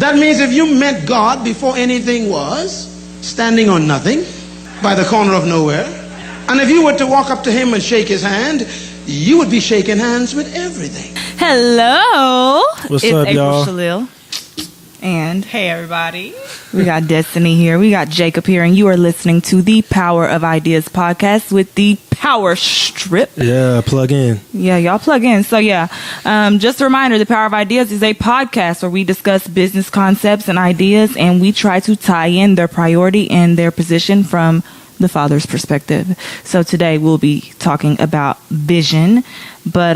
That means if you met God before anything was, standing on nothing, by the corner of nowhere, and if you were to walk up to him and shake his hand, you would be shaking hands with everything. Hello. What's it's up, April y'all? Shalil. And hey, everybody. We got Destiny here. We got Jacob here. And you are listening to the Power of Ideas podcast with the Powerstrip. Yeah, plug in. Yeah, y'all plug in. So, just a reminder, the Power of Ideas is a podcast where we discuss business concepts and ideas, and we try to tie in their priority and their position from the Father's perspective. So today we'll be talking about vision. But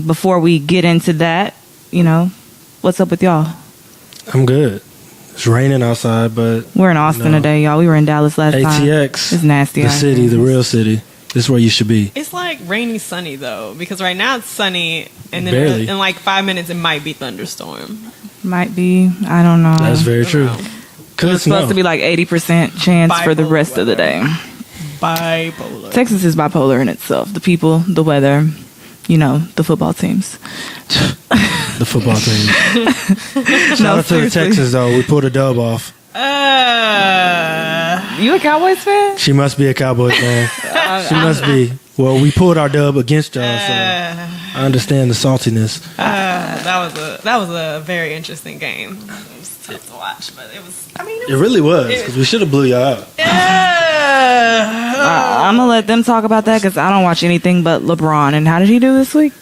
before we get into that, what's up with y'all? I'm good. It's raining outside, but we're in Austin today, y'all. We were in Dallas last time. ATX. It's nasty. The city, the real city. This is where you should be. It's like rainy, sunny though, because right now it's sunny, and then Barely. in like 5 minutes it might be thunderstorm. Might be. I don't know. That's very true. It's supposed to be like 80% chance for the rest of the day. Bipolar. Texas is bipolar in itself. The people, the weather, the football teams. The football team. Shout out to the Texans, though. We pulled a dub off. You a Cowboys fan? She must be a Cowboys fan. She must be. Well, we pulled our dub against y'all, so I understand the saltiness. That was a very interesting game. It was tough to watch, but it was. It really was, because we should have blew y'all out. I'm gonna let them talk about that because I don't watch anything but LeBron. And how did he do this week?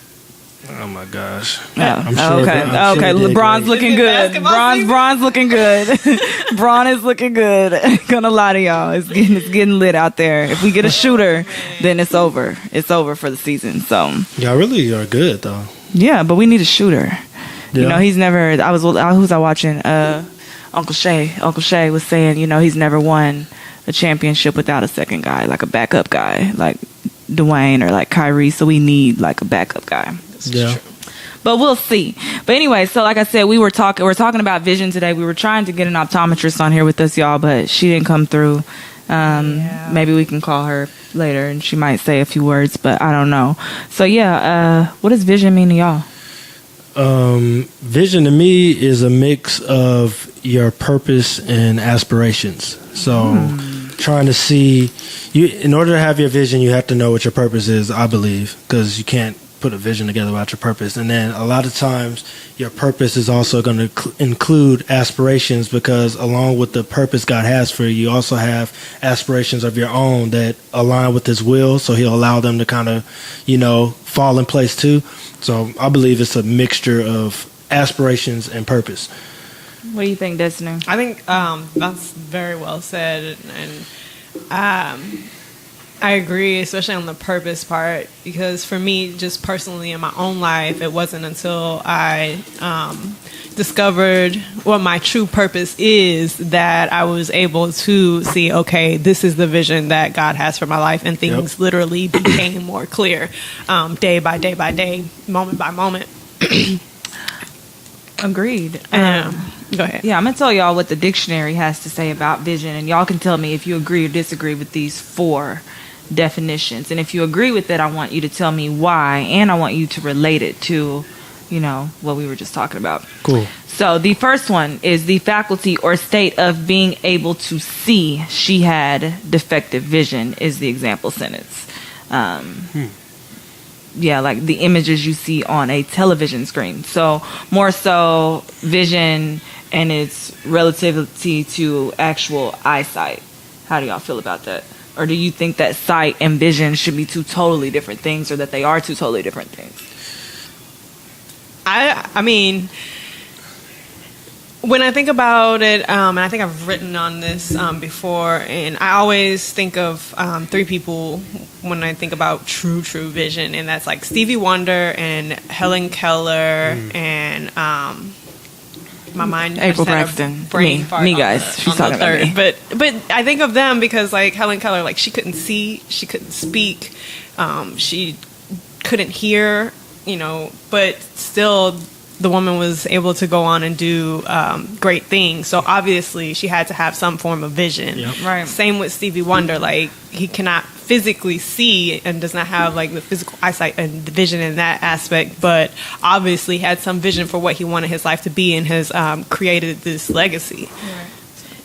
Oh my gosh. I'm sure LeBron's looking good. Bron's looking good. Bron is looking good. Gonna lie to y'all, it's getting lit out there. If we get a shooter, then it's over. It's over for the season. So y'all really are good though. Yeah, but we need a shooter. Yeah. He's never. Who's I watching? Uncle Shay. Uncle Shay was saying, he's never won a championship without a second guy, like a backup guy, like Dwayne or like Kyrie. So we need like a backup guy. Yeah. But we'll see. But anyway, so like I said, we're talking about vision today. We were trying to get an optometrist on here with us, y'all, but she didn't come through. Maybe we can call her later and she might say a few words, but I don't know. So what does vision mean to y'all? Vision to me is a mix of your purpose and aspirations. So trying to see in order to have your vision, you have to know what your purpose is, I believe, because you can't put a vision together without your purpose. And then a lot of times your purpose is also going to include aspirations, because along with the purpose God has for you, you also have aspirations of your own that align with his will. So he'll allow them to kind of, fall in place too. So I believe it's a mixture of aspirations and purpose. What do you think, Destiny? I think that's very well said, and I agree, especially on the purpose part, because for me, just personally in my own life, it wasn't until I discovered what my true purpose is that I was able to see, okay, this is the vision that God has for my life, and things literally became more clear, day by day by day, moment by moment. Agreed. Go ahead. Yeah, I'm going to tell y'all what the dictionary has to say about vision, and y'all can tell me if you agree or disagree with these 4 definitions. And if you agree with it, I want you to tell me why, and I want you to relate it to, what we were just talking about. Cool. So the first one is the faculty or state of being able to see. She had defective vision is the example sentence. Yeah, like the images you see on a television screen. So more so vision and its relativity to actual eyesight. How do y'all feel about that? Or do you think that sight and vision should be 2 totally different things, or that they are 2 totally different things? I mean, when I think about it, and I think I've written on this before, and I always think of 3 people when I think about true vision, and that's like Stevie Wonder and Helen Keller and my mind April Braxton. Me guys. She's talking about me. But I think of them because like Helen Keller, like she couldn't see, she couldn't speak, she couldn't hear, but still the woman was able to go on and do great things. So obviously she had to have some form of vision. Yep. Right. Same with Stevie Wonder, like he cannot physically see and does not have like the physical eyesight and the vision in that aspect, but obviously had some vision for what he wanted his life to be and has created this legacy. Right.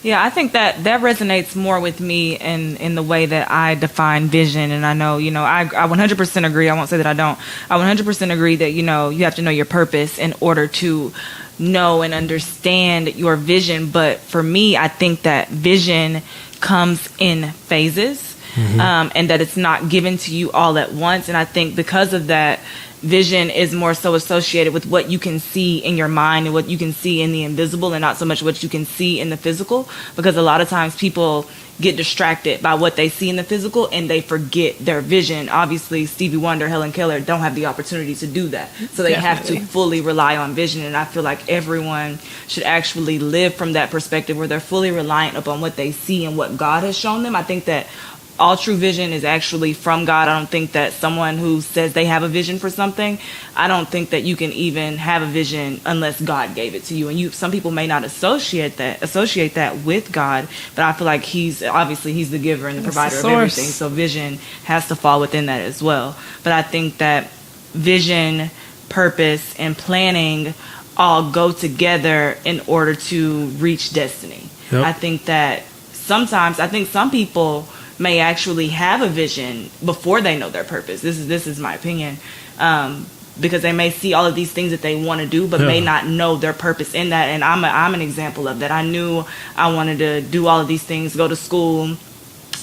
Yeah, I think that resonates more with me in the way that I define vision. And I know, I 100% agree. I won't say that I don't. I 100% agree that, you have to know your purpose in order to know and understand your vision. But for me, I think that vision comes in phases, and that it's not given to you all at once. And I think because of that, vision is more so associated with what you can see in your mind and what you can see in the invisible, and not so much what you can see in the physical, because a lot of times people get distracted by what they see in the physical and they forget their vision. Obviously, Stevie Wonder, Helen Keller don't have the opportunity to do that, so they have to fully rely on vision. And I feel like everyone should actually live from that perspective where they're fully reliant upon what they see and what God has shown them. I think that all true vision is actually from God. I don't think that someone who says they have a vision for something, I don't think that you can even have a vision unless God gave it to you. And some people may not associate that with God, but I feel like he's the giver and the provider of everything. So vision has to fall within that as well. But I think that vision, purpose, and planning all go together in order to reach destiny. Yep. I think that sometimes, some people may actually have a vision before they know their purpose. This is my opinion, because they may see all of these things that they want to do, but may not know their purpose in that. And I'm an example of that. I knew I wanted to do all of these things, go to school,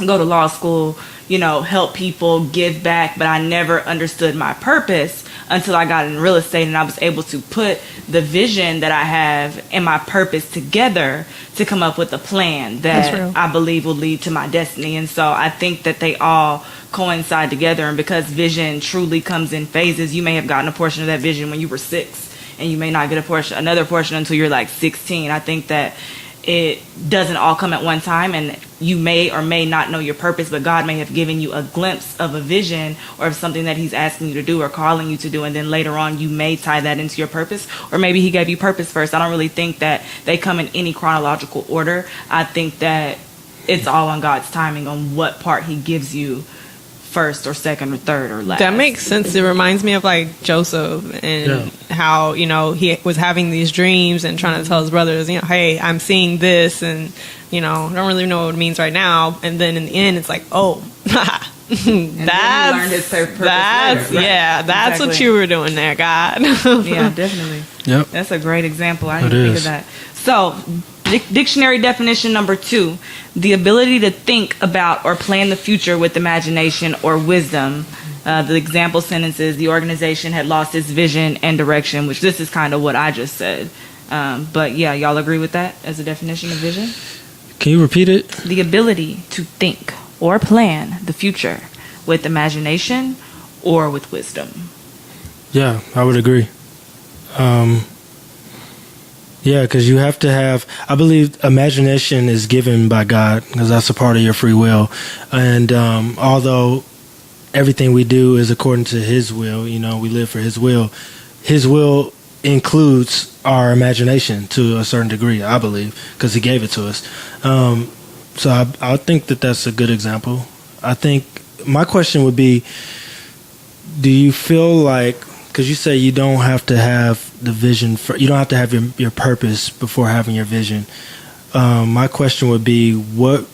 go to law school, help people, give back, but I never understood my purpose until I got in real estate, and I was able to put the vision that I have and my purpose together to come up with a plan that I believe will lead to my destiny. And so I think that they all coincide together, and because vision truly comes in phases, you may have gotten a portion of that vision when you were 6, and you may not get another portion until you're like 16. I think that it doesn't all come at one time, and you may or may not know your purpose, but God may have given you a glimpse of a vision or of something that he's asking you to do or calling you to do, and then later on you may tie that into your purpose, or maybe he gave you purpose first. I don't really think that they come in any chronological order. I think that it's all on God's timing on what part he gives you first or second or third or last. That makes sense. It reminds me of like Joseph and how, he was having these dreams and trying to tell his brothers, hey, I'm seeing this, and, I don't really know what it means right now. And then in the end, it's like, oh, that's exactly what you were doing there, God. Yeah, definitely. Yep. That's a great example. I didn't think of that. So, dictionary definition number 2, the ability to think about or plan the future with imagination or wisdom. The example sentence is, the organization had lost its vision and direction, which this is kind of what I just said. But yeah, y'all agree with that as a definition of vision? Can you repeat it? The ability to think or plan the future with imagination or with wisdom. Yeah, I would agree. Yeah, because you have to have, I believe imagination is given by God, because that's a part of your free will. And although everything we do is according to his will, we live for his will includes our imagination to a certain degree, I believe, because he gave it to us. So I think that that's a good example. I think my question would be, do you feel like, because you say you don't have to have the vision, you don't have to have your purpose before having your vision. My question would be, what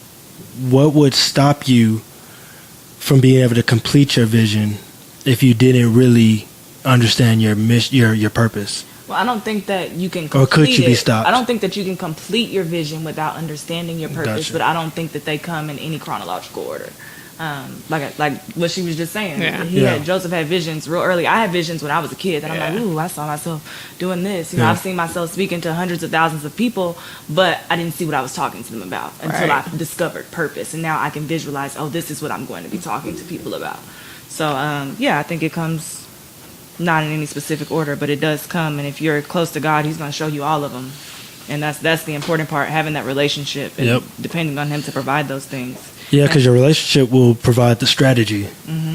would stop you from being able to complete your vision if you didn't really understand your purpose? Well, I don't think that you can complete Or could you be stopped? I don't think that you can complete your vision without understanding your purpose, Gotcha. but I don't think that they come in any chronological order. Like what she was just saying. Yeah. Joseph had visions real early. I had visions when I was a kid that I'm like, ooh, I saw myself doing this. I've seen myself speaking to hundreds of thousands of people, but I didn't see what I was talking to them about until I discovered purpose. And now I can visualize, this is what I'm going to be talking to people about. So, I think it comes not in any specific order, but it does come. And if you're close to God, he's going to show you all of them. And that's the important part, having that relationship and depending on him to provide those things. Yeah, because your relationship will provide the strategy,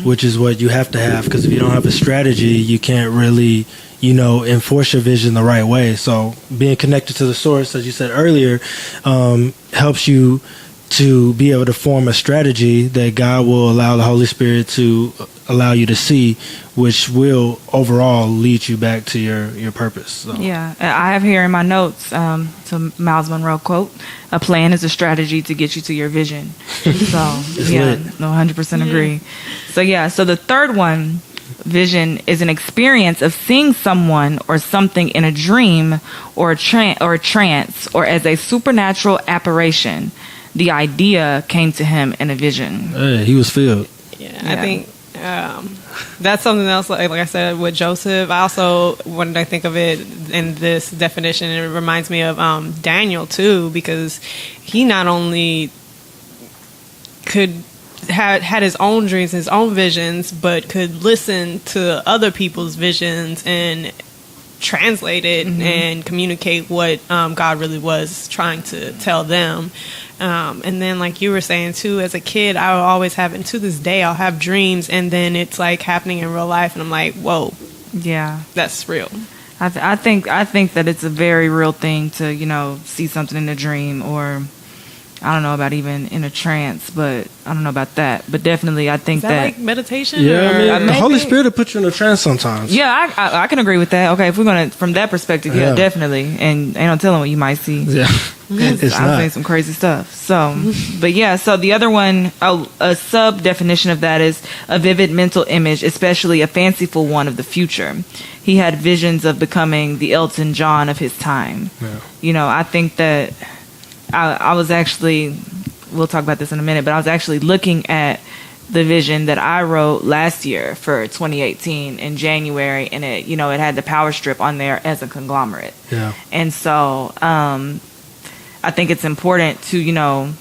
which is what you have to have. Because if you don't have a strategy, you can't really, enforce your vision the right way. So being connected to the source, as you said earlier, helps you to be able to form a strategy that God will allow the Holy Spirit to allow you to see, which will overall lead you back to your purpose. So. Yeah, I have here in my notes to Miles Monroe quote: "A plan is a strategy to get you to your vision." So yeah, no, 100% agree. So the third one, vision, is an experience of seeing someone or something in a dream or a trance or as a supernatural apparition. The idea came to him in a vision. Hey, he was filled. Yeah, I think that's something else. Like I said with Joseph, I also when I think of it in this definition, it reminds me of Daniel too, because he not only had his own dreams, his own visions, but could listen to other people's visions and translate it and communicate what God really was trying to tell them. And then like you were saying too, as a kid, I would always have, and to this day, I'll have dreams and then it's like happening in real life and I'm like, whoa, yeah, that's real. I think that it's a very real thing to, see something in a dream, or I don't know about even in a trance, but I don't know about that. But definitely, I think Is that like meditation? Yeah, the Holy Spirit will put you in a trance sometimes. Yeah, I can agree with that. Okay, if we're gonna from that perspective, yeah, definitely. And ain't no telling what you might see. Yeah, it's I'm saying some crazy stuff. So, but yeah, so the other one, a sub definition of that is a vivid mental image, especially a fanciful one of the future. He had visions of becoming the Elton John of his time. Yeah. I think that. I was actually, we'll talk about this in a minute, but I was actually looking at the vision that I wrote last year for 2018 in January, and it had the Powerstrip on there as a conglomerate. Yeah. And so I think it's important to,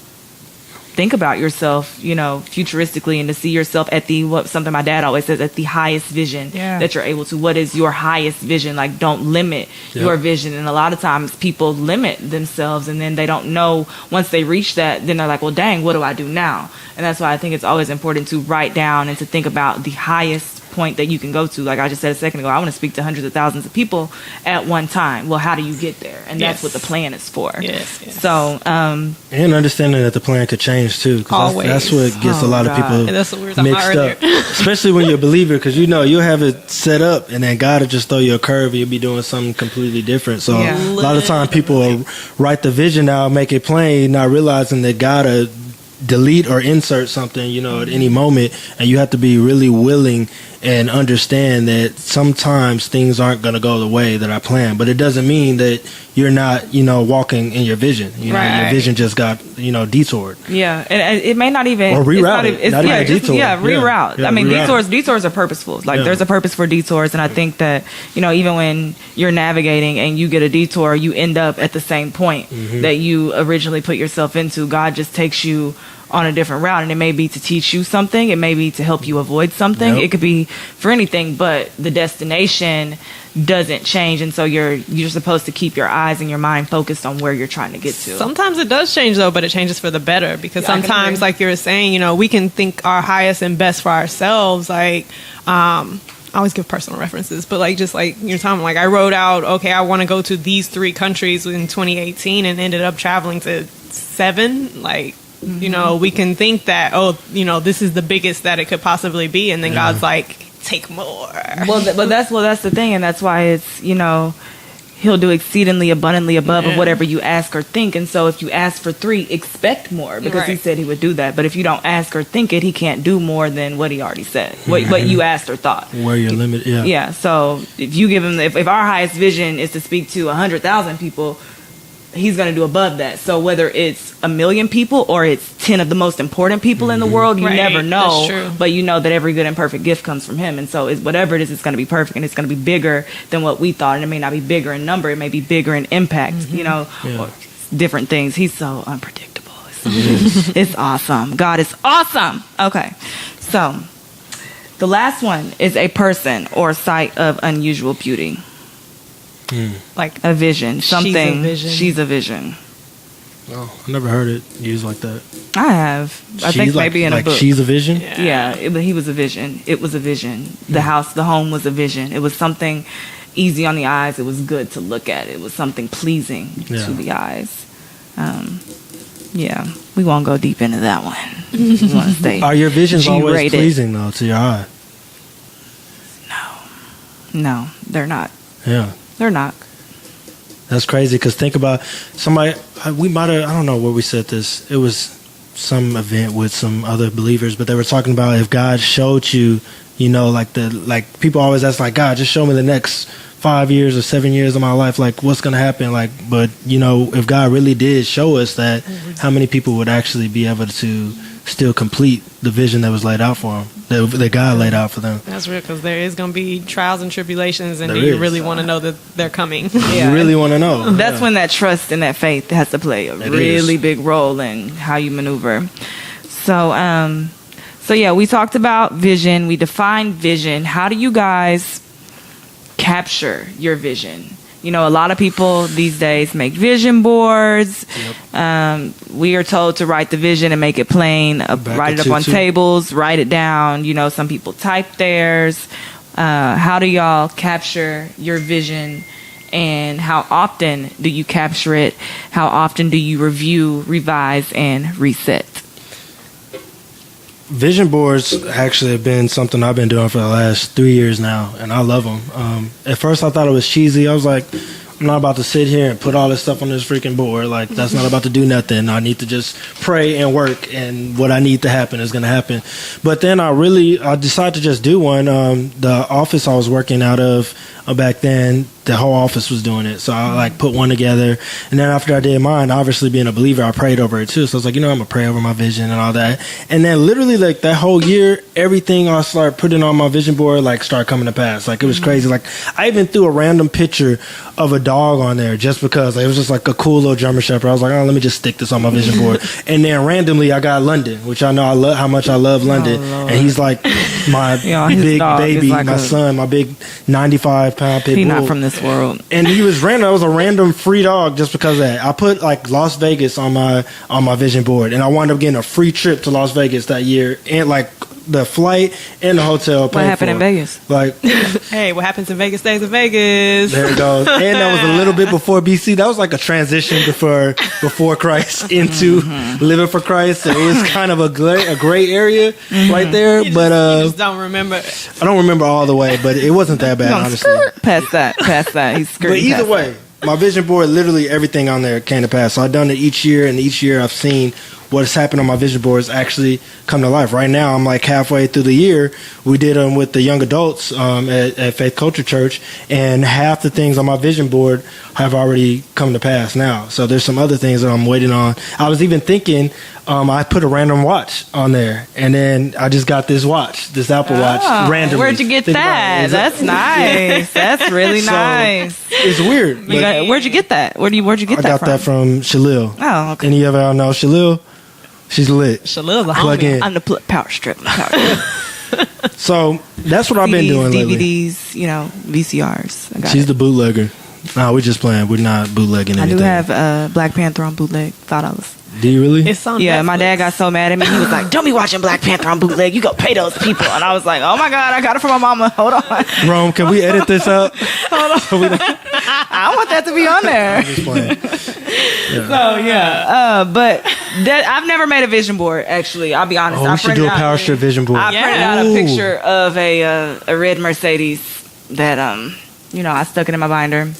think about yourself, futuristically, and to see yourself at something my dad always says, at the highest vision that you're able to. What is your highest vision? Like, don't limit your vision. And a lot of times people limit themselves, and then they don't know once they reach that, then they're like, well, dang, what do I do now? And that's why I think it's always important to write down and to think about the highest point that you can go to. Like I just said a second ago, I want to speak to hundreds of thousands of people at one time. Well, how do you get there? And that's what the plan is for. Yes. So and understanding that the plan could change too, because that's what gets a lot of people and that's what we were talking mixed about up, especially when you're a believer, because you'll have it set up and then God will just throw you a curve and you'll be doing something completely different. So a lot of time people will write the vision out, make it plain, not realizing that God will delete or insert something, at any moment, and you have to be really willing and understand that sometimes things aren't going to go the way that I planned, but it doesn't mean that you're not, walking in your vision. Your vision just got, detoured. Yeah, and it may not even or rerouted. Reroute. I mean, detours are purposeful. Like there's a purpose for detours, and I think that even when you're navigating and you get a detour, you end up at the same point that you originally put yourself into. God just takes you on a different route, and it may be to teach you something, it may be to help you avoid something, it could be for anything, but the destination doesn't change, and so you're supposed to keep your eyes and your mind focused on where you're trying to get to. Sometimes it does change though, but it changes for the better, because sometimes, like you were saying, we can think our highest and best for ourselves. Like I always give personal references, but just like you're talking, like I wrote out, okay, I want to go to these 3 countries in 2018 and ended up traveling to 7. Like, we can think that, this is the biggest that it could possibly be. And then God's like, take more. But that's the thing. And that's why it's, he'll do exceedingly abundantly above of whatever you ask or think. And so if you ask for 3, expect more, because he said he would do that. But if you don't ask or think it, he can't do more than what he already said, what you asked or thought. Where you're limited. Yeah. So if you give him, if our highest vision is to speak to 100,000 people, he's going to do above that. So whether it's 1 million people or it's 10 of the most important people in the world, you never know. That's true. But you know that every good and perfect gift comes from him. And so whatever it is, it's going to be perfect, and it's going to be bigger than what we thought. And it may not be bigger in number. It may be bigger in impact, or different things. He's so unpredictable. It's awesome. God is awesome. Okay. So the last one is a person or sight of unusual beauty. Like a vision, something. She's a vision. Oh, I never heard it used like that. I have. I think maybe in a book. She's a vision? Yeah, he was a vision. It was a vision. The house, the home was a vision. It was something easy on the eyes. It was good to look at. It was something pleasing to the eyes. Yeah, we won't go deep into that one. We want to stay. Are your visions always G-rated. pleasing though to your eye? No, they're not. Yeah. They're not. That's crazy because think about somebody. We might have. I don't know where we said this. It was some event with some other believers, but they were talking about if God showed you, you know, like people always ask, like, God, just show me the next 5 years or 7 years of my life, like what's gonna happen, like. But you know, if God really did show us that, how many people would actually be able to still complete the vision that was laid out for them, that God laid out for them? That's real, because there is going to be trials and tribulations, and There do you is. really want to know that they're coming? Yeah. You really want to know. That's Yeah. when that trust and that faith has to play a It really is. big role in how you maneuver. So, so yeah, we talked about vision. We defined vision. How do you guys capture your vision? You know, a lot of people these days make vision boards. We are told to write the vision and make it plain, write it up on tables, write it down. You know, some people type theirs. How do y'all capture your vision, and how often do you capture it? How often do you review, revise, and reset? Vision boards actually have been something I've been doing for the last 3 years now, and I love them. At first, I thought it was cheesy. I was like, I'm not about to sit here and put all this stuff on this freaking board. Like, that's not about to do nothing. I need to just pray and work, and what I need to happen is going to happen. But then I decided to just do one. The office I was working out of back then, the whole office was doing it. So I like put one together. And then after I did mine, obviously being a believer, I prayed over it too. So I was like, you know, I'm going to pray over my vision and all that. And then literally like that whole year, everything I started putting on my vision board, like started coming to pass. Like it was crazy. Like I even threw a random picture of a dog on there just because it was just like a cool little German Shepherd. I was like, oh, let me just stick this on my vision board. And then randomly I got London, which I know I love how much I love London. And he's like my big baby, like my son, my big 95-pound pit bull. He's not from this world. And he was random. It was a random free dog just because of that. I put like Las Vegas on my vision board, and I wound up getting a free trip to Las Vegas that year, and like the flight and the hotel. What happened in Vegas? Like, Hey, what happens in Vegas stays in Vegas. there it goes. And that was a little bit before BC. That was like a transition before Christ into living for Christ. So it was kind of a gray area right there. You But just don't remember. I don't remember all the way, but it wasn't that bad, honestly. Past that. He's skirting. But either past way, my vision board, literally everything on there came to pass. So I've done it each year, and each year I've seen what has happened on my vision boards actually come to life. Right now, I'm like halfway through the year. We did them with the young adults at Faith Culture Church, and half the things on my vision board have already come to pass now. So there's some other things that I'm waiting on. I was even thinking I put a random watch on there, and then I just got this watch, this Apple Watch, randomly. Where'd you get Think about that? it. That's nice. That's really So, nice. It's weird. but Where'd you get that? Where'd you get I that got from? that from Shalil. Oh, okay. Any of y'all know Shalil? She's lit. Shalil's a Plug homie. in. I'm the power strip. So that's what I've been doing lately. DVDs, you know, VCRs. I got She's it. the bootlegger. No, we're just playing. We're not bootlegging I anything. do have Black Panther on bootleg, $5. Do you really? It's on Yeah, Netflix. my dad got so mad at me. He was like, "Don't be watching Black Panther on bootleg. You go pay those people." And I was like, "Oh my God, I got it from my mama. Hold on, Rome, can we edit this up? I want that to be on there." Just playing. So yeah, but that I've never made a vision board. Actually, I'll be honest. Oh, I we should printed do a out- Power Strip vision board. I printed out a Ooh. picture of a red Mercedes that I stuck it in my binder.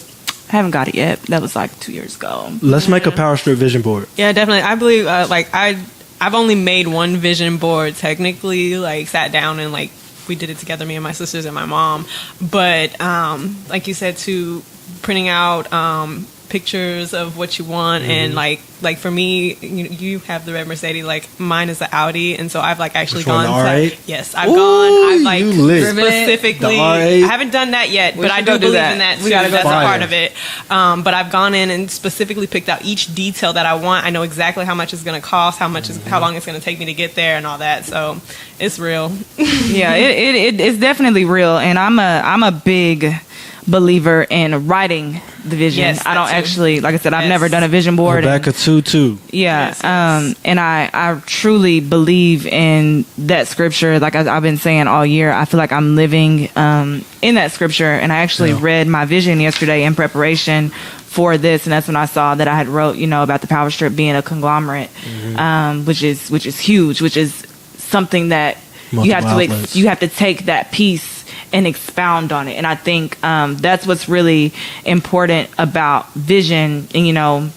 I haven't got it yet. That was like 2 years ago. Let's make a Power Strip vision board. Yeah, definitely. I believe I've only made one vision board technically, like sat down and like we did it together, me and my sisters and my mom. But like you said, to printing out pictures of what you want, and like for me, you have the red Mercedes, like mine is the Audi, and so I've like actually Which one, gone the to, R8? yes, I've Ooh, gone, I've like you lit. specifically, The R8? I haven't done that yet, but I should do go do believe that. in that We too. gotta go That's a Fire. part of it. But I've gone in and specifically picked out each detail that I want. I know exactly how much it's going to cost, how long it's going to take me to get there, and all that. So it's real. Yeah, it's definitely real, and I'm a big believer in writing the vision. Yes, I don't that too. actually, like I said, I've Yes. never done a vision board. Rebecca too. Yeah, Yes, yes. and I truly believe in that scripture. Like I've been saying all year, I feel like I'm living in that scripture. And I actually read my vision yesterday in preparation for this, and that's when I saw that I had wrote, about the Powerstrip being a conglomerate, which is huge, which is something that you have to take that piece and expound on it. And I think that's what's really important about vision, and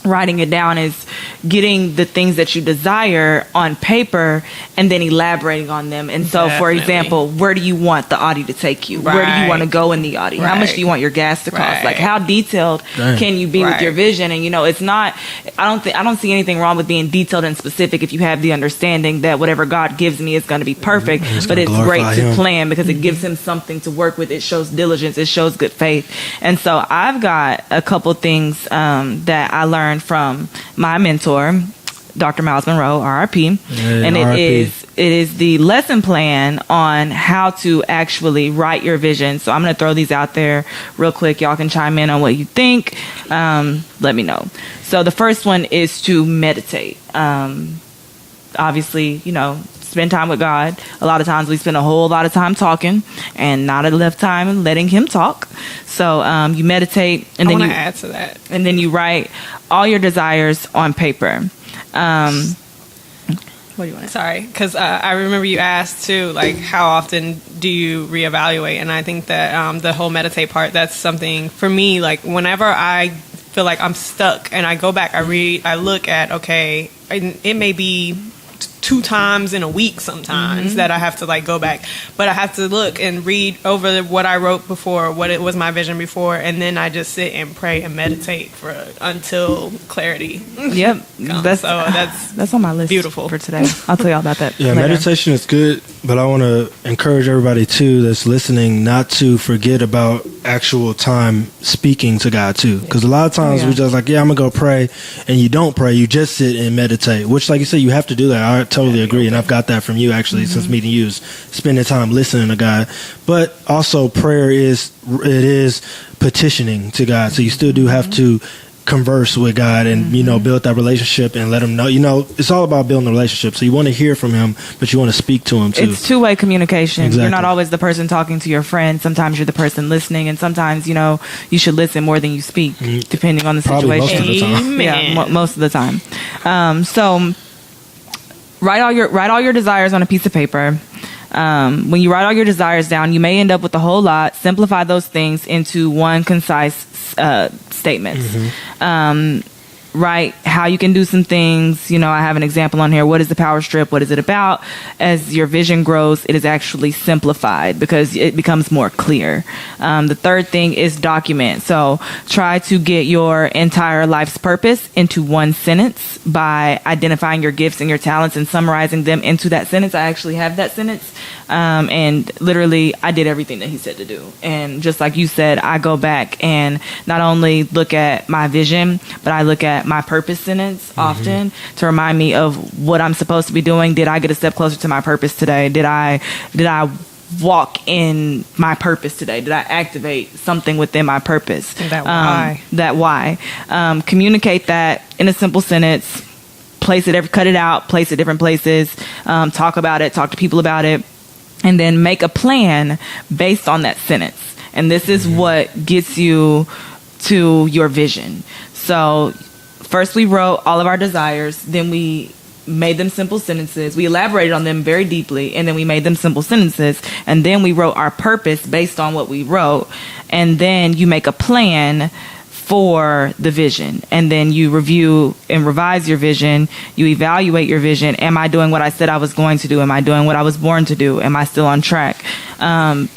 writing it down is getting the things that you desire on paper and then elaborating on them. And so, for example, where do you want the Audi to take you? Where do you want to go in the Audi? How much do you want your gas to cost? Like, how detailed can you be with your vision? And it's not. I don't see anything wrong with being detailed and specific if you have the understanding that whatever God gives me is going to be perfect. But it's great to plan because it gives him something to work with. It shows diligence. It shows good faith. And so I've got a couple things that I learned from my mentor, Dr. Miles Monroe, RIP, and it is the lesson plan on how to actually write your vision. So I'm going to throw these out there real quick. Y'all can chime in on what you think. Let me know. So the first one is to meditate. Obviously, spend time with God. A lot of times we spend a whole lot of time talking and not enough time letting him talk. So you meditate, and then you add to that, and then you write all your desires on paper. What do you want to? Sorry, because I remember you asked too, like, how often do you reevaluate? And I think that the whole meditate part, that's something for me. Like, whenever I feel like I'm stuck and I go back, I read, I look at, okay, it may be 2 times in a week sometimes that I have to go back, but I have to look and read over what I wrote before, what it was my vision before, and then I just sit and pray and meditate until clarity. Yep, that's on my list. Beautiful for today. I'll tell you all about that. Yeah, later. meditation is good, but I want to encourage everybody too that's listening not to forget about actual time speaking to God too, because a lot of times we just I'm gonna go pray, and you don't pray, you just sit and meditate, which, like you said, you have to do that. I totally agree, and I've got that from you actually since meeting you, is spending time listening to God. But also prayer is petitioning to God, so you still do have to converse with God and build that relationship and let him know. It's all about building a relationship, so you want to hear from him, but you want to speak to him too. It's two-way communication. Exactly. You're not always the person talking to your friend. Sometimes you're the person listening, and sometimes you should listen more than you speak, depending on the Probably situation. most of the time. Yeah, most of the time. So write all your desires on a piece of paper. When you write all your desires down, you may end up with a whole lot. Simplify those things into one concise statement. Write how you can do some things. I have an example on here. What is the Powerstrip? What is it about? As your vision grows, it is actually simplified because it becomes more clear. The third thing is document. So try to get your entire life's purpose into one sentence by identifying your gifts and your talents and summarizing them into that sentence. I actually have that sentence. And literally, I did everything that he said to do. And just like you said, I go back and not only look at my vision, but I look at my purpose sentence often to remind me of what I'm supposed to be doing. Did I get a step closer to my purpose today? Did I walk in my purpose today? Did I activate something within my purpose? That why. Communicate that in a simple sentence. Cut it out, place it different places. Talk about it. Talk to people about it. And then make a plan based on that sentence. And this is what gets you to your vision. So first we wrote all of our desires, then we made them simple sentences. We elaborated on them very deeply, and then we made them simple sentences. And then we wrote our purpose based on what we wrote. And then you make a plan for the vision, and then you review and revise your vision. You evaluate your vision. Am I doing what I said I was going to do? Am I doing what I was born to do? Am I still on track?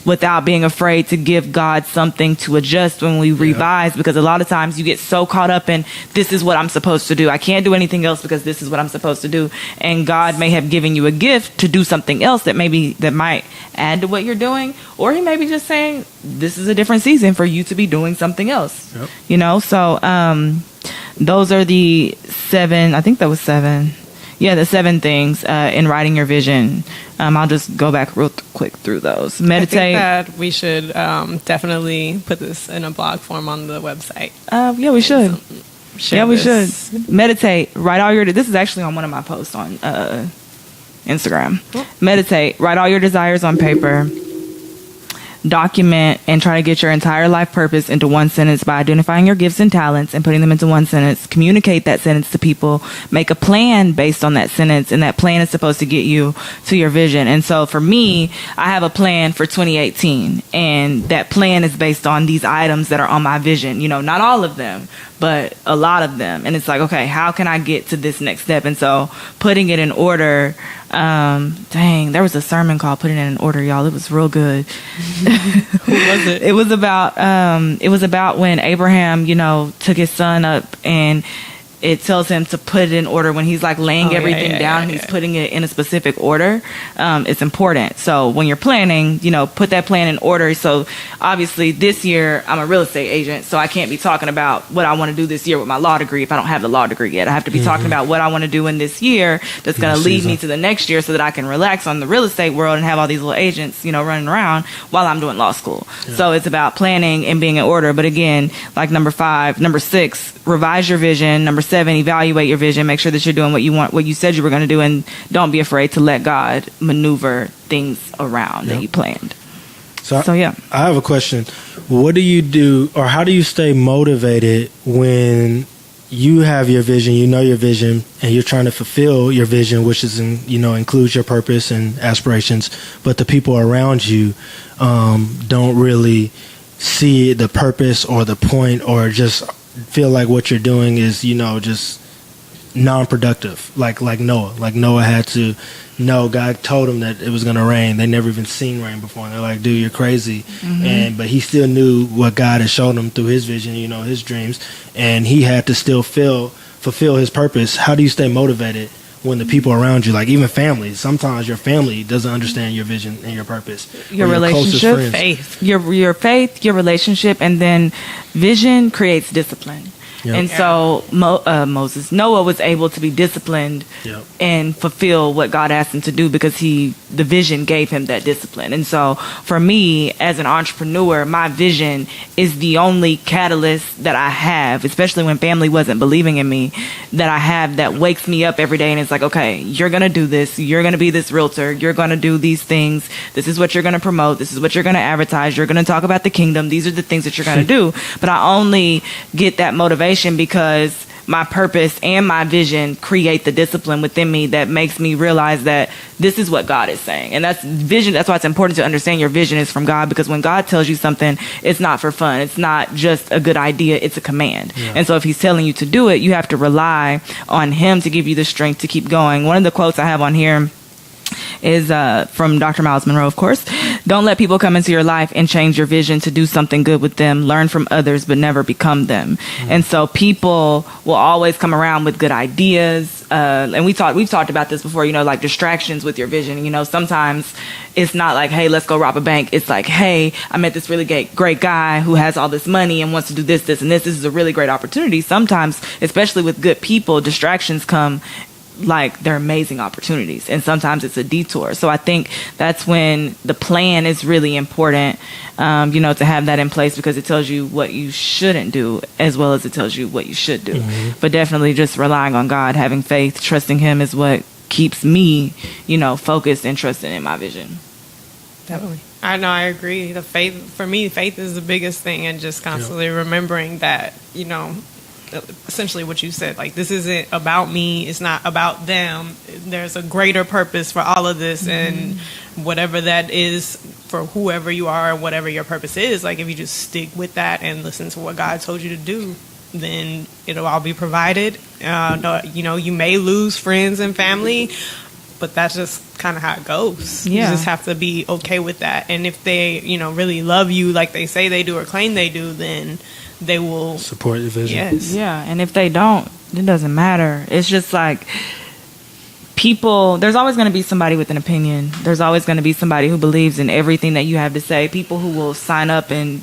Without being afraid to give God something to adjust when we revise, because a lot of times you get so caught up in, this is what I'm supposed to do. I can't do anything else because this is what I'm supposed to do. And God may have given you a gift to do something else that might add to what you're doing, or he may be just saying, this is a different season for you to be doing something else. So those are the 7, I think that was 7. Yeah, the 7 things in writing your vision. I'll just go back real quick through those. Meditate. I think that we should definitely put this in a blog form on the website. Yeah, we should. We should. Meditate. Write all your... This is actually on one of my posts on Instagram. Meditate. Write all your desires on paper. document and try to get your entire life purpose into one sentence by identifying your gifts and talents and putting them into one sentence. Communicate that sentence to people. Make a plan based on that sentence, and that plan is supposed to get you to your vision. And so for me, I have a plan for 2018, and that plan is based on these items that are on my vision. Not all of them, but a lot of them. And it's like, okay, how can I get to this next step? And so putting it in order, there was a sermon called Putting It in Order, y'all. It was real good. Who was it? It was about when Abraham, took his son up, and it tells him to put it in order when he's like laying everything down and he's putting it in a specific order. It's important. So when you're planning, put that plan in order. So obviously this year I'm a real estate agent, so I can't be talking about what I want to do this year with my law degree if I don't have the law degree yet. I have to be talking about what I want to do in this year that's going to lead me to the next year so that I can relax on the real estate world and have all these little agents, running around while I'm doing law school. Yeah. So it's about planning and being in order. But again, like number 6, revise your vision. Number 7, evaluate your vision. Make sure that you're doing what you want, what you said you were going to do, and don't be afraid to let God maneuver things around that you planned. So yeah. I have a question. What do you do, or how do you stay motivated when you have your vision, your vision, and you're trying to fulfill your vision, which is includes your purpose and aspirations, but the people around you don't really see the purpose or the point, or just feel like what you're doing is, just non-productive, like Noah. Like Noah had to know, God told him that it was going to rain. They never even seen rain before, and they're like, dude, you're crazy. But he still knew what God had shown him through his vision, his dreams, and he had to still fulfill his purpose. How do you stay motivated when the people around you, like even family, sometimes your family doesn't understand your vision and your purpose? Your relationship, faith, your faith, your relationship, and then vision creates discipline. Yep. And so Noah was able to be disciplined and fulfill what God asked him to do because the vision gave him that discipline. And so for me as an entrepreneur, my vision is the only catalyst that I have, especially when family wasn't believing in me, that I have that wakes me up every day and it's like, okay, you're going to do this. You're going to be this realtor. You're going to do these things. This is what you're going to promote. This is what you're going to advertise. You're going to talk about the kingdom. These are the things that you're going to do. But I only get that motivation because my purpose and my vision create the discipline within me that makes me realize that this is what God is saying. And that's vision. That's why it's important to understand your vision is from God, because when God tells you something, it's not for fun. It's not just a good idea. It's a command. Yeah. And so if he's telling you to do it, you have to rely on him to give you the strength to keep going. One of the quotes I have on here is from Dr. Miles Monroe, of course. Don't let people come into your life and change your vision to do something good with them. Learn from others, but never become them. And so people will always come around with good ideas. And we've talked about this before, like distractions with your vision. Sometimes it's not like, hey, let's go rob a bank. It's like, hey, I met this really great guy who has all this money and wants to do this, and this. This is a really great opportunity. Sometimes, especially with good people, distractions come like they're amazing opportunities, and sometimes it's a detour. So I think that's when the plan is really important, to have that in place, because it tells you what you shouldn't do as well as it tells you what you should do. But definitely just relying on God, having faith, trusting him is what keeps me, focused and trusting in my vision. Definitely. I know, I agree. The faith, for me, faith is the biggest thing, and just constantly remembering that, essentially what you said, like, this isn't about me, it's not about them, there's a greater purpose for all of this, and whatever that is for whoever you are, whatever your purpose is, like, if you just stick with that and listen to what God told you to do, then it'll all be provided. You may lose friends and family, but that's just kind of how it goes. You just have to be okay with that. And if they, really love you like they say they do or claim they do, then they will support your vision. Yes. Yeah. And if they don't, it doesn't matter. It's just like people, there's always going to be somebody with an opinion. There's always going to be somebody who believes in everything that you have to say. People who will sign up and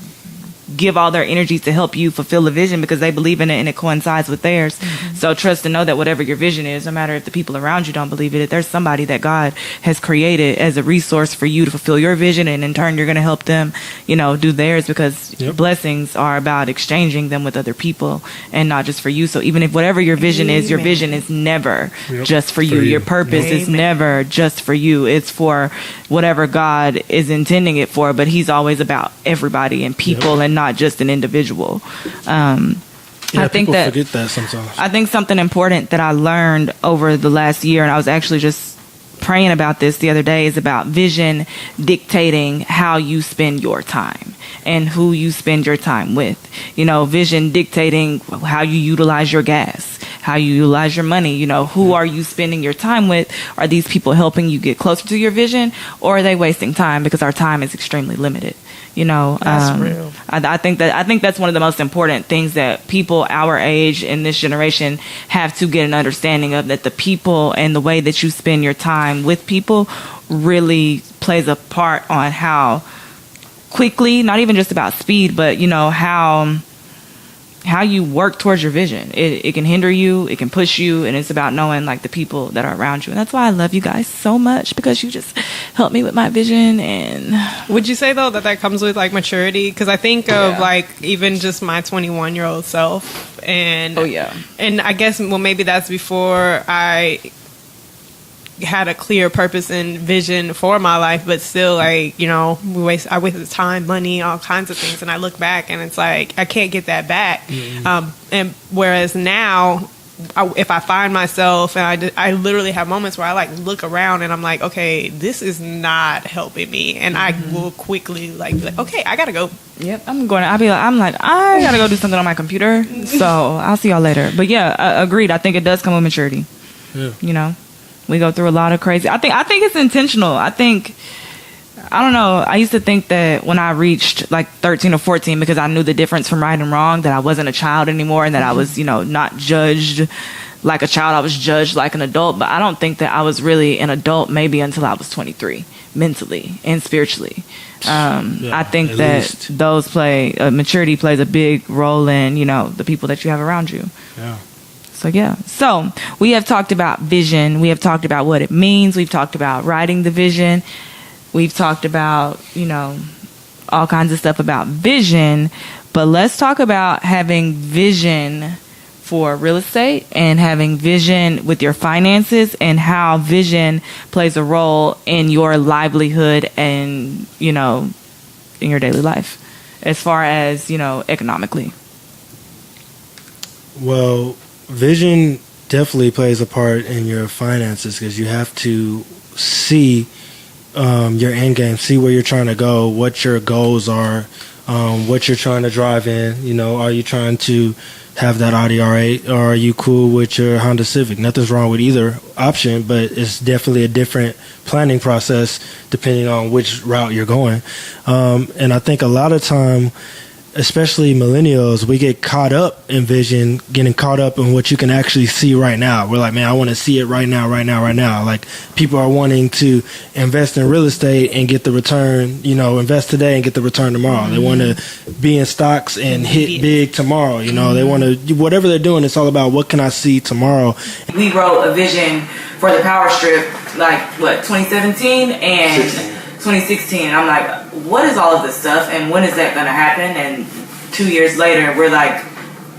give all their energy to help you fulfill the vision because they believe in it and it coincides with theirs. So trust and know that whatever your vision is, no matter if the people around you don't believe it, there's somebody that God has created as a resource for you to fulfill your vision, and in turn you're going to help them, do theirs, because blessings are about exchanging them with other people and not just for you. So even if whatever your vision is, your vision is never just for you. Your purpose is never just for you. It's for whatever God is intending it for, but he's always about everybody and people and not just an individual. I think people that forget that sometimes. I think something important that I learned over the last year, and I was actually just praying about this the other day, is about vision dictating how you spend your time and who you spend your time with. Vision dictating how you utilize your gas, how you utilize your money. Who are you spending your time with? Are these people helping you get closer to your vision, or are they wasting time? Because our time is extremely limited. That's real. I think that's one of the most important things that people our age in this generation have to get an understanding of, that the people and the way that you spend your time with people really plays a part on how quickly, not even just about speed, but how you work towards your vision. It can hinder you, it can push you, and it's about knowing like the people that are around you. And that's why I love you guys so much, because you just help me with my vision. And would you say though that comes with like maturity? Because I think of like even just my 21-year-old self, and and I guess maybe that's before I had a clear purpose and vision for my life, but still I wasted time, money, all kinds of things, and I look back and it's like I can't get that back. And whereas now, if I find myself, and I literally have moments where I like look around and I'm like, okay, this is not helping me, and I will quickly like okay, I gotta go. Yep, I'm like, I gotta go do something on my computer, so I'll see y'all later. But agreed. I think it does come with maturity. We go through a lot of crazy. I think it's intentional. I don't know. I used to think that when I reached like 13 or 14, because I knew the difference from right and wrong, that I wasn't a child anymore, and that I was, not judged like a child. I was judged like an adult. But I don't think that I was really an adult maybe until I was 23, mentally and spiritually. I think that those maturity plays a big role in, the people that you have around you. Yeah. So we have talked about vision. We have talked about what it means. We've talked about writing the vision. We've talked about, all kinds of stuff about vision. But let's talk about having vision for real estate and having vision with your finances, and how vision plays a role in your livelihood and, in your daily life as far as, economically. Well, vision definitely plays a part in your finances, because you have to see your end game, see where you're trying to go, what your goals are, what you're trying to drive in. Are you trying to have that Audi R8, or are you cool with your Honda Civic? Nothing's wrong with either option, but it's definitely a different planning process depending on which route you're going. And I think a lot of time, especially millennials, we get caught up in vision, getting caught up in what you can actually see right now. We're like, man, I want to see it right now. Like, people are wanting to invest in real estate and get the return, invest today and get the return tomorrow. They want to be in stocks and hit big tomorrow. They want to, whatever they're doing, it's all about what can I see tomorrow. We wrote a vision for the Powerstrip, 2017 and 2016, and I'm like, what is all of this stuff, and when is that going to happen? And 2 years later, we're like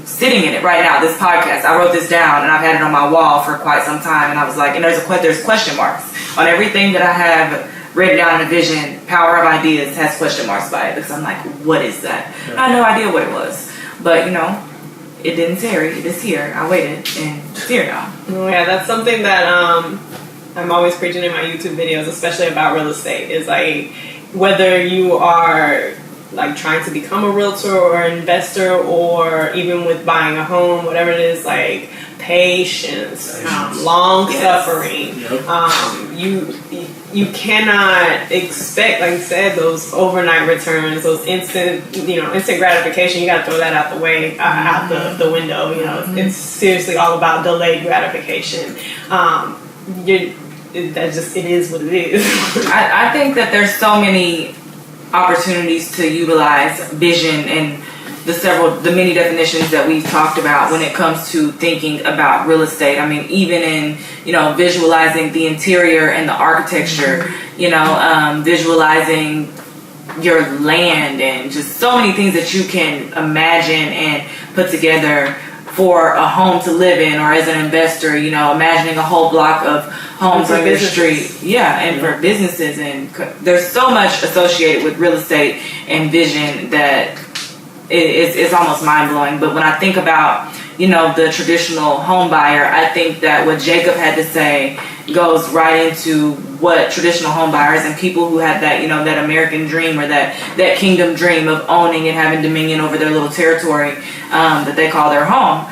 sitting in it right now. This podcast, I wrote this down, and I've had it on my wall for quite some time. And I was like, and there's question marks on everything that I have written down in a vision. Power of Ideas has question marks by it, because I'm like, what is that? I had no idea what it was, but it didn't tarry. It is here. I waited, and it's here now. Oh yeah, that's something that I'm always preaching in my YouTube videos, especially about real estate, is like, whether you are like trying to become a realtor or investor, or even with buying a home, whatever it is, like patience, long suffering. You cannot expect, like you said, those overnight returns, those instant gratification. You got to throw that out the way, out the window. It's seriously all about delayed gratification. It is what it is. I think that there's so many opportunities to utilize vision and the many definitions that we've talked about when it comes to thinking about real estate. I mean, even in, visualizing the interior and the architecture, visualizing your land and just so many things that you can imagine and put together for a home to live in, or as an investor, imagining a whole block of homes on your street. Yeah, and for businesses. And there's so much associated with real estate and vision that it's almost mind-blowing. But when I think about, the traditional home buyer, I think that what Jacob had to say goes right into what traditional home buyers and people who have that, that American dream or that kingdom dream of owning and having dominion over their little territory that they call their home,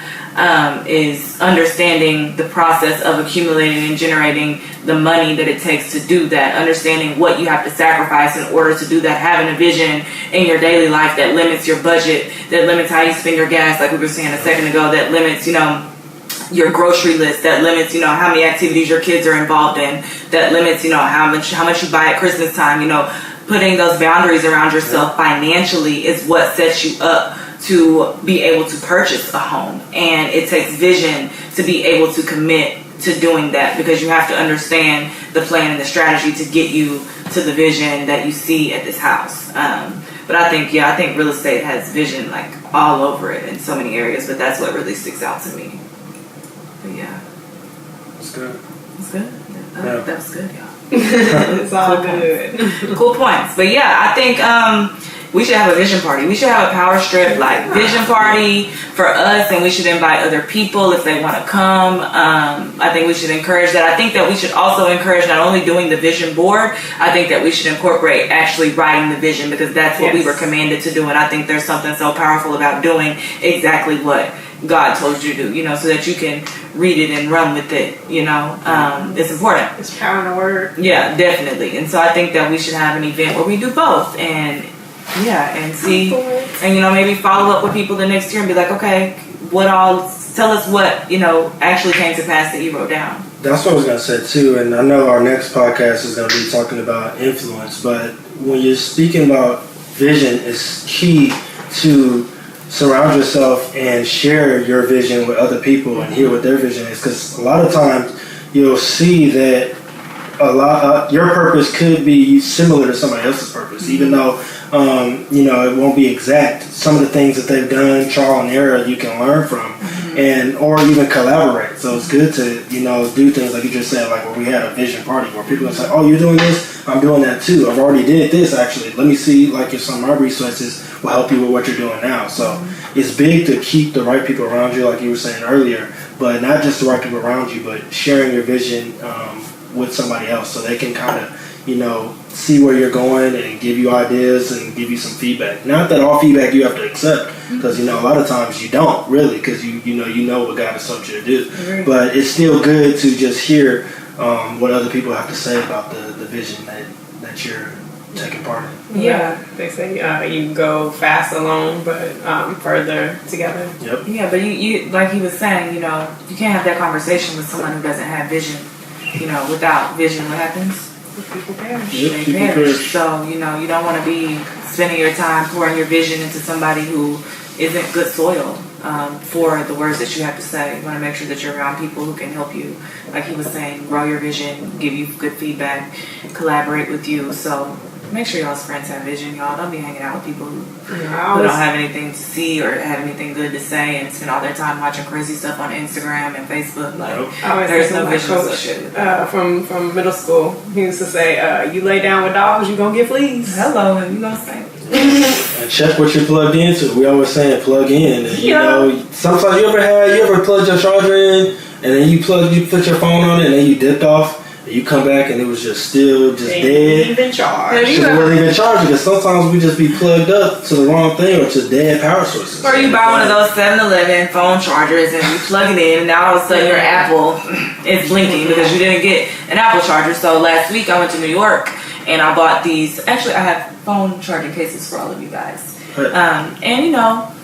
is understanding the process of accumulating and generating the money that it takes to do that, understanding what you have to sacrifice in order to do that, having a vision in your daily life that limits your budget, that limits how you spend your gas, like we were saying a second ago, that limits, your grocery list, that limits, how many activities your kids are involved in, that limits, how much you buy at Christmas time. Putting those boundaries around yourself financially is what sets you up to be able to purchase a home. And it takes vision to be able to commit to doing that, because you have to understand the plan and the strategy to get you to the vision that you see at this house. But I think real estate has vision like all over it in so many areas, but that's what really sticks out to me. But yeah. It's good. It's good? Yeah. That was good, y'all. It's all good. Cool points. But yeah, I think we should have a vision party. We should have a Powerstrip vision party for us, and we should invite other people if they want to come. I think we should encourage that. I think that we should also encourage not only doing the vision board, I think that we should incorporate actually writing the vision, because that's what we were commanded to do. And I think there's something so powerful about doing exactly what God told you to do, so that you can read it and run with it, it's important. It's power in the word. Yeah, definitely. And so I think that we should have an event where we do both, and see, and maybe follow up with people the next year and be like, okay, tell us what, actually came to pass that you wrote down. That's what I was going to say too, and I know our next podcast is going to be talking about influence, but when you're speaking about vision, it's key to surround yourself and share your vision with other people and hear what their vision is, because a lot of times you'll see that your purpose could be similar to somebody else's purpose, even though it won't be exact. Some of the things that they've done, trial and error, you can learn from, or even collaborate. So it's good to do things like you just said, like where we had a vision party where people are say, "Oh, you're doing this, I'm doing that too. I've already did this actually. Let me see if some of my resources will help you with what you're doing now." So it's big to keep the right people around you, like you were saying earlier, but not just the right people around you, but sharing your vision with somebody else so they can kind of see where you're going and give you ideas and give you some feedback. Not that all feedback you have to accept, because a lot of times you don't really, because you know what God has told you to do. Right. But it's still good to just hear what other people have to say about the vision that you're taking part in. Yeah, they say you can go fast alone, but further together. Yep. Yeah, but you like he was saying, you can't have that conversation with someone who doesn't have vision. Without vision, what happens? People perish. Yep, They perish. So, you don't want to be spending your time pouring your vision into somebody who isn't good soil for the words that you have to say. You want to make sure that you're around people who can help you, like he was saying, grow your vision, give you good feedback, collaborate with you. So make sure y'all's friends have vision, y'all. Don't be hanging out with people who don't have anything to see or have anything good to say and spend all their time watching crazy stuff on Instagram and Facebook. There's no vision associated with that. From middle school, he used to say, you lay down with dogs, you're going to get fleas. Hello, and you gonna say And check what you're plugged into. We always saying plug in. And, sometimes you ever plugged your charger in and then you put your phone on it and then you dipped off. You come back and it was just still dead. Even charged. It wasn't even charging, because sometimes we just be plugged up to the wrong thing or to dead power sources. Or you buy one of those 7-Eleven phone chargers and you plug it in, and now all of a sudden your Apple is blinking because you didn't get an Apple charger. So last week I went to New York and I bought these. Actually, I have phone charging cases for all of you guys. And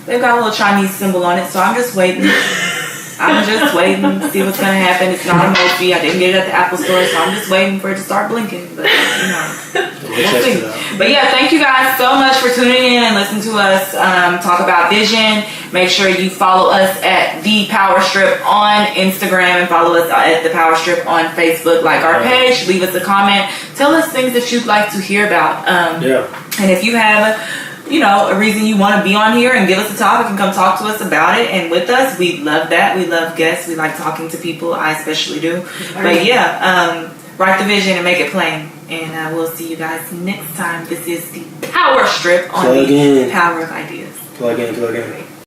they've got a little Chinese symbol on it, so I'm just waiting. I'm just waiting to see what's gonna happen. It's not a Mophie. I didn't get it at the Apple Store, so I'm just waiting for it to start blinking. But we'll see. But yeah, thank you guys so much for tuning in and listening to us talk about vision. Make sure you follow us at the Powerstrip on Instagram and follow us at the Powerstrip on Facebook. Like our page, leave us a comment. Tell us things that you'd like to hear about. And if you have a reason you want to be on here and give us a topic and come talk to us about it and with us, we love that. We love guests. We like talking to people. I especially do. But yeah, write the vision and make it plain. And we'll see you guys next time. This is the Powerstrip on the Power of Ideas. Plug in.